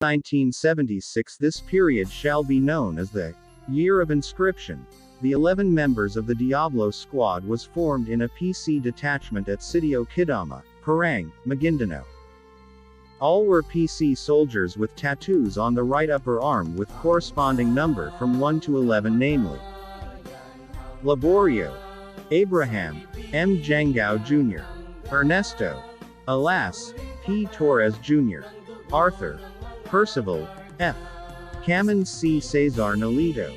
1976. This period shall be known as the Year of Inscription. The 11 members of the Diablo squad was formed in a PC detachment at Sitio Kidama, Parang, Maguindanao. All were PC soldiers with tattoos on the right upper arm with corresponding number from 1 to 11, namely Laborio, Abraham, M. Jangao Jr., Ernesto, Alas, P. Torres Jr., Arthur, Percival, F. Cameron, C. Cesar Nolito,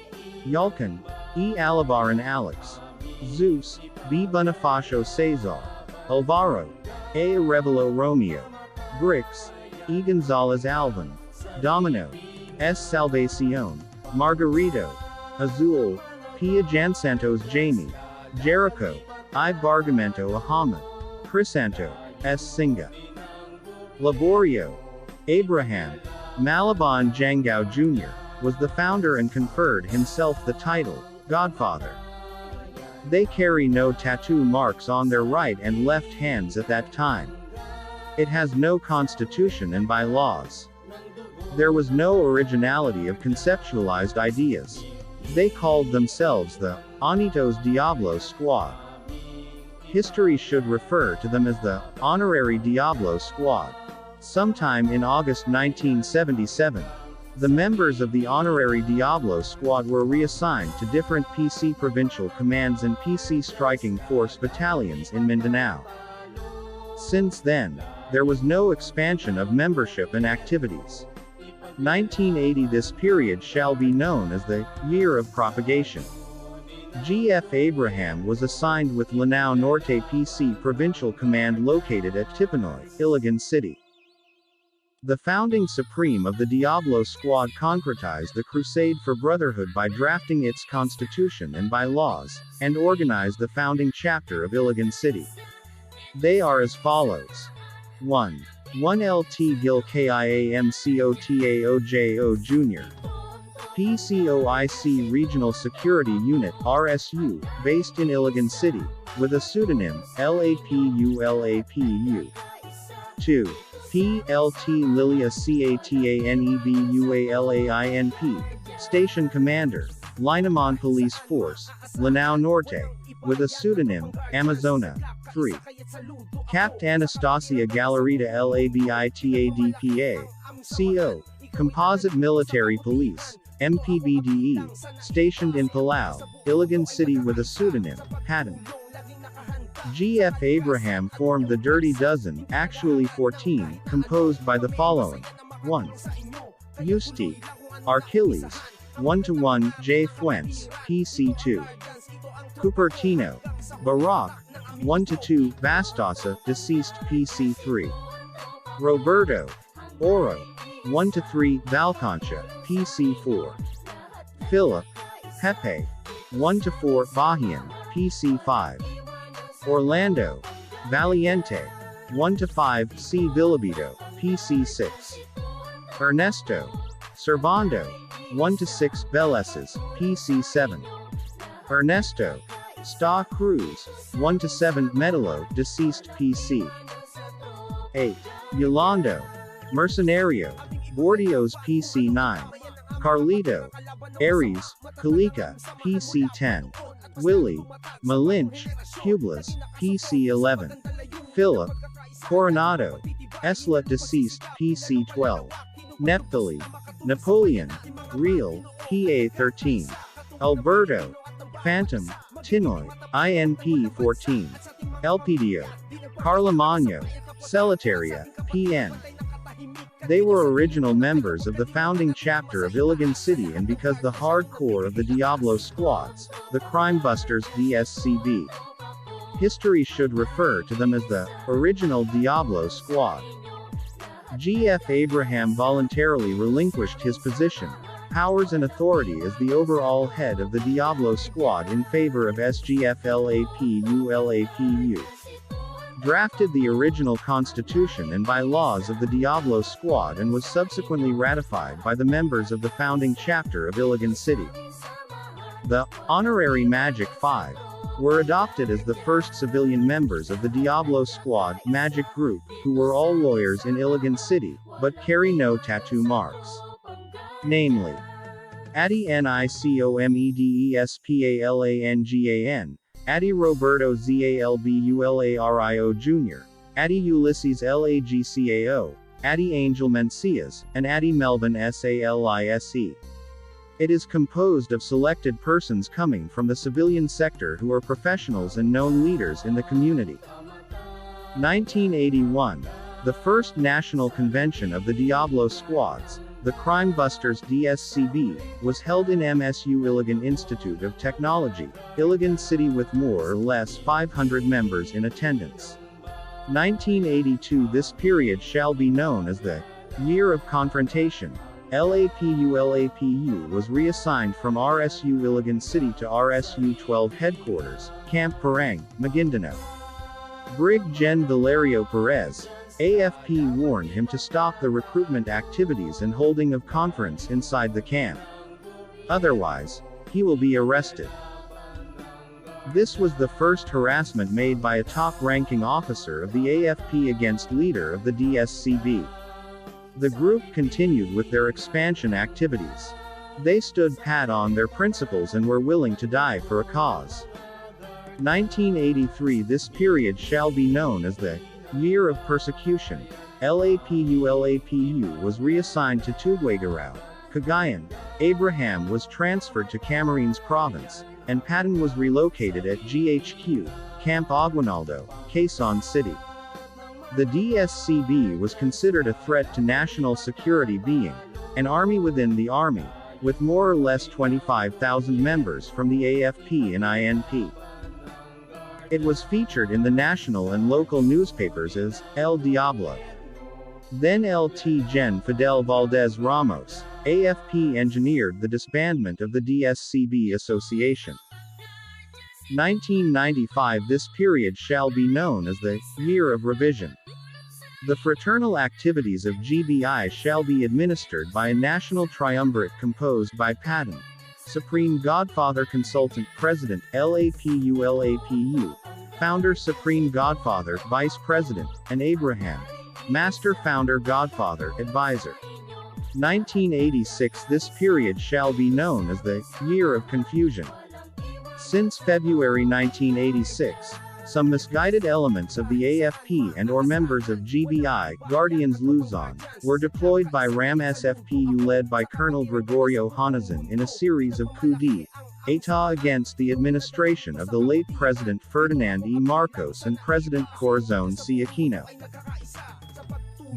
Yalcan, E. Alabaran Alex, Zeus, B. Bonifacio Cesar, Alvaro, A. Arevalo Romeo, Brix, E. Gonzalez Alvin, Domino, S. Salvacion, Margarito, Azul, P. Jansantos Jamie, Jericho, I. Bargamento Ahmed, Crisanto, S. Singa, Laborio, Abraham, Malaban Jangao Jr., was the founder and conferred himself the title, Godfather. They carry no tattoo marks on their right and left hands at that time. It has no constitution and bylaws. There was no originality of conceptualized ideas. They called themselves the Anitos Diablo Squad. History should refer to them as the Honorary Diablo Squad. Sometime in August 1977, the members of the Honorary Diablo Squad were reassigned to different PC provincial commands and PC striking force battalions in Mindanao. Since then, there was no expansion of membership and activities. 1980. This period shall be known as the Year of Propagation. G.F. Abraham was assigned with Lanao Norte PC Provincial Command located at Tipanoy, Iligan City. The founding supreme of the Diablo Squad concretized the crusade for brotherhood by drafting its constitution and bylaws, and organized the founding chapter of Iligan City. They are as follows. 1. 1 LT Gil KIAMCOTAOJO Jr. PCOIC Regional Security Unit RSU, based in Iligan City, with a pseudonym, LAPU. 2. PLT Lilia CATANEBUALAINP, Station Commander, Linamon Police Force, Lanao Norte, with a pseudonym, Amazona. 3. Capt. Anastasia Galarita LABITADPA, CO, Composite Military Police, MPBDE, stationed in Palau, Iligan City with a pseudonym, Patton. G.F. Abraham formed the Dirty Dozen, actually 14, composed by the following. 1. Eustique, Achilles, 1-1, J. Fuentes, PC2. Cupertino, Barak, 1-2, Bastosa, deceased PC3. Roberto, Oro, 1-3, Valconcha, PC4. Philip, Pepe, 1-4, Bahian, PC5. Orlando, Valiente, 1-5, C. Villabito, PC6. Ernesto, Servando, 1-6, Beleses, PC7. Ernesto, Sta Cruz, 1-7, Medalo, deceased PC. 8. Yolando, Mercenario, Bordios PC9. Carlito, Aries, Kalika, PC10. Willie, Malinch, Cublas, PC11. Philip, Coronado, Esla deceased, PC12. Neptali, Napoleon, Real, PA13. Alberto, Phantom, Tinoy, INP14. Elpidio, Carlamagno, Celitaria, PN. They were original members of the founding chapter of Iligan City and because the hardcore of the Diablo squads, the Crime Busters DSCB. History should refer to them as the original Diablo squad. G.F. Abraham voluntarily relinquished his position, powers and authority as the overall head of the Diablo squad in favor of SGF-LAPU. Drafted the original constitution and bylaws of the Diablo squad and was subsequently ratified by the members of the founding chapter of Iligan City. The Honorary Magic 5 were adopted as the first civilian members of the Diablo Squad Magic Group, who were all lawyers in Iligan City, but carry no tattoo marks. Namely, Adi Nicomedespalangan, Adi Roberto Zalbulario Jr., Adi Ulysses Lagcao, Adi Angel Mencias, and Adi Melvin Salise. It is composed of selected persons coming from the civilian sector who are professionals and known leaders in the community. 1981. The first national convention of the Diablo squads, the Crime Busters DSCB, was held in MSU Iligan Institute of Technology, Iligan City with more or less 500 members in attendance. 1982. This period shall be known as the Year of Confrontation. LAPU was reassigned from RSU Iligan City to RSU 12 headquarters, Camp Parang, Maguindanao. Brig Gen Valerio Perez, AFP warned him to stop the recruitment activities and holding of conference inside the camp. Otherwise, he will be arrested. This was the first harassment made by a top-ranking officer of the AFP against leader of the DSCB. The group continued with their expansion activities. They stood pat on their principles and were willing to die for a cause. 1983. This period shall be known as the Year of Persecution. LAPU was reassigned to Tuguegarao, Cagayan. Abraham was transferred to Camarines Province, and Patton was relocated at GHQ, Camp Aguinaldo, Quezon City. The DSCB was considered a threat to national security, being an army within the army, with more or less 25,000 members from the AFP and INP. It was featured in the national and local newspapers as El Diablo. Then LT Gen Fidel Valdez Ramos, AFP, engineered the disbandment of the DSCB association. 1995. This period shall be known as the Year of Revision. The fraternal activities of GBI shall be administered by a national triumvirate composed by Patton, Supreme Godfather Consultant President, LAPU, Founder Supreme Godfather, Vice President, and Abraham, Master Founder Godfather, Advisor. 1986. This period shall be known as the Year of Confusion. Since February 1986, some misguided elements of the AFP and or members of GBI, Guardians Luzon, were deployed by RAM SFPU led by Colonel Gregorio Honazan in a series of coup d'état against the administration of the late President Ferdinand E. Marcos and President Corazon C. Aquino.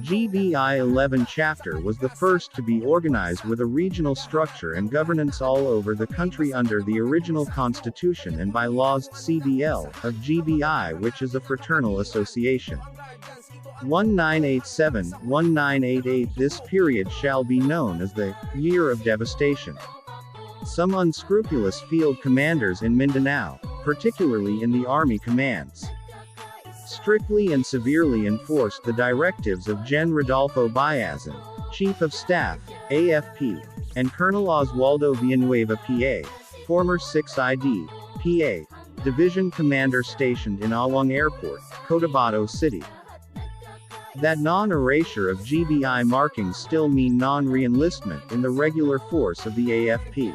GBI 11 chapter was the first to be organized with a regional structure and governance all over the country under the original constitution and bylaws CBL of GBI, which is a fraternal association. 1987-1988. This period shall be known as the Year of Devastation. Some unscrupulous field commanders in Mindanao, particularly in the Army commands, strictly and severely enforced the directives of Gen Rodolfo Bayazan, Chief of Staff, AFP, and Colonel Oswaldo Villanueva PA, former 6ID, PA, Division Commander stationed in Awang Airport, Cotabato City. That non-erasure of GBI markings still mean non-re-enlistment in the regular force of the AFP.